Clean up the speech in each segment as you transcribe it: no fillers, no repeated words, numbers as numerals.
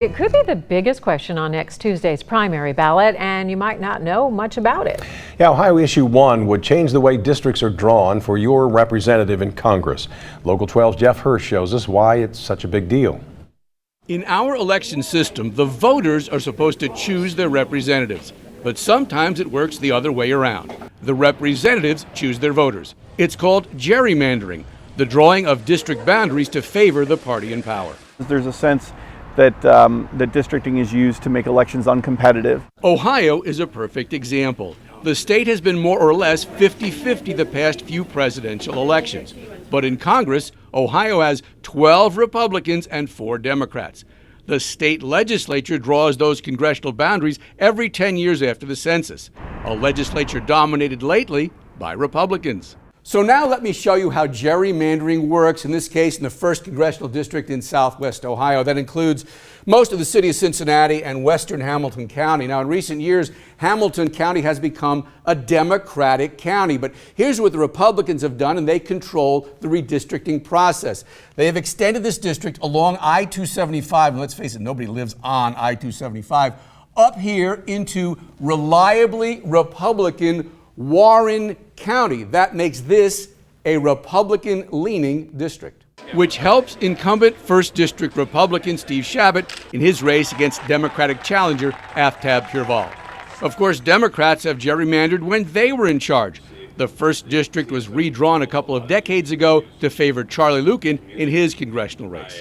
It could be the biggest question on next Tuesday's primary ballot, and you might not know much about it. Yeah, Ohio Issue 1 would change the way districts are drawn for your representative in Congress. Local 12's Jeff Hirsch shows us why it's such a big deal. In our election system, the voters are supposed to choose their representatives, but sometimes it works the other way around. The representatives choose their voters. It's called gerrymandering, the drawing of district boundaries to favor the party in power. There's a sense that districting is used to make elections uncompetitive. Ohio is a perfect example. The state has been more or less 50-50 the past few presidential elections. But in Congress, Ohio has 12 Republicans and 4 Democrats. The state legislature draws those congressional boundaries every 10 years after the census, a legislature dominated lately by Republicans. So now let me show you how gerrymandering works, in this case in the 1st Congressional District in Southwest Ohio. That includes most of the city of Cincinnati and western Hamilton County. Now in recent years, Hamilton County has become a Democratic county, but here's what the Republicans have done, and they control the redistricting process. They have extended this district along I-275, and let's face it, nobody lives on I-275, up here into reliably Republican Warren County. That makes this a Republican-leaning district, which helps incumbent 1st District Republican Steve Chabot in his race against Democratic challenger Aftab Purval. Of course, Democrats have gerrymandered when they were in charge. The 1st District was redrawn a couple of decades ago to favor Charlie Luken in his congressional race.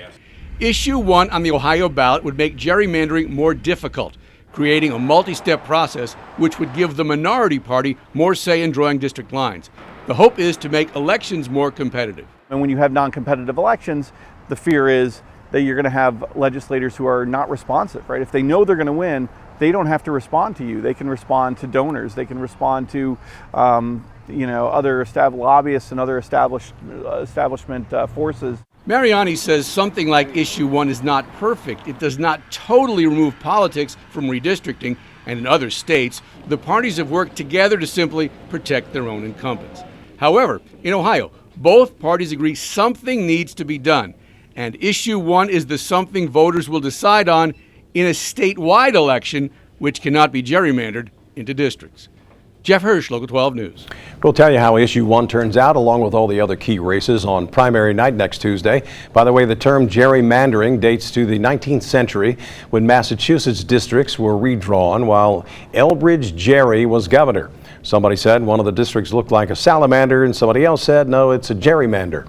Issue 1 on the Ohio ballot would make gerrymandering more difficult, creating a multi-step process which would give the minority party more say in drawing district lines. The hope is to make elections more competitive. And when you have non-competitive elections, the fear is that you're going to have legislators who are not responsive, right? If they know they're going to win, they don't have to respond to you. They can respond to donors. They can respond to other lobbyists and other establishment forces. Mariani says something like Issue 1 is not perfect. It does not totally remove politics from redistricting, and in other states, the parties have worked together to simply protect their own incumbents. However, in Ohio, both parties agree something needs to be done, and Issue 1 is the something voters will decide on in a statewide election, which cannot be gerrymandered into districts. Jeff Hirsch, Local 12 News. We'll tell you how Issue 1 turns out, along with all the other key races, on primary night next Tuesday. By the way, the term gerrymandering dates to the 19th century when Massachusetts districts were redrawn while Elbridge Gerry was governor. Somebody said one of the districts looked like a salamander, and somebody else said, no, it's a gerrymander.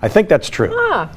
I think that's true.